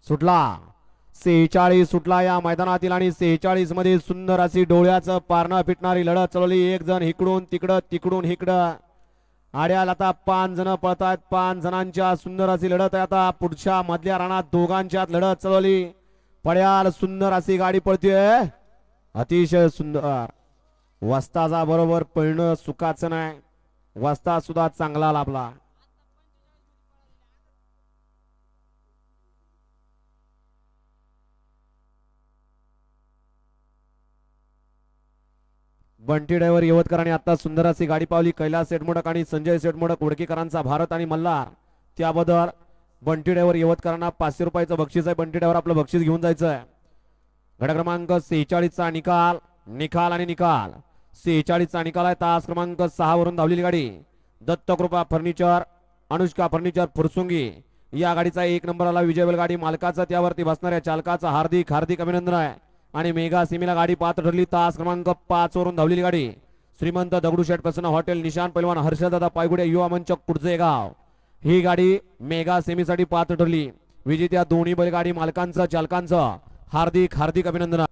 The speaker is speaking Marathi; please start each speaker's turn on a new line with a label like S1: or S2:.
S1: सुटला 46 सुटला या मैदानातील आणि 46 मध्ये सुंदर अशी डोळ्याचं पारणं पिटणारी लढत चालवली. एक जण इकडून तिकडं तिकडून इकडं आड्याला आता 5 जण पळतायत. 5 जणांच्या सुंदर अशी लढत आहे. आता पुढच्या मधल्या रानात दोघांच्यात लढत चालवली. पड्याल सुंदर अशी गाडी पळतीये. अतिशय सुंदर वस्ताचा बरोबर पळणं सुखाचं नाही. वस्ता सुद्धा चांगला लाभला. बंटी ड्रायव्हर यवतकरांनी आता सुंदर अशी गाडी पावली. कैलास सेठ मोडक आणि संजय सेठ मोडक उडकीकरांचा भारत आणि मल्हार त्याबद्दल बंटी ड्रायव्हर यवतकरांना 500 रुपयाचं बक्षीस आहे. बंटी ड्रायव्हर आपलं बक्षीस घेऊन जायचं आहे. गट क्रमांक 46 चा निकाल निकाल आणि निकाल 46 चा निकाल आहे. तास क्रमांक 6 वरून धावलेली गाडी दत्तकृपा फर्निचर अनुष्का फर्निचर फुरसुंगी या गाडीचा 1 नंबरला विजय बैलगाडी मालकाचा त्यावरती बसणाऱ्या चालकाचा हार्दिक हार्दिक अभिनंदन आहे. आणि मेगा सीमेला गाडी पात्र ठरली. तास क्रमांक 5 वरून धावलेली गाडी श्रीमंत दगडूशेठ प्रसन्न हॉटेल निशान पैलवान हर्षदादा पायगुडे युवा मंच कुडचे गाव ही गाडी मेगा सेमीसाठी पात्र ठरली. विजेत्या दोन्ही बैलगाडी मालकांचं चालकांचं हार्दिक हार्दिक अभिनंदन.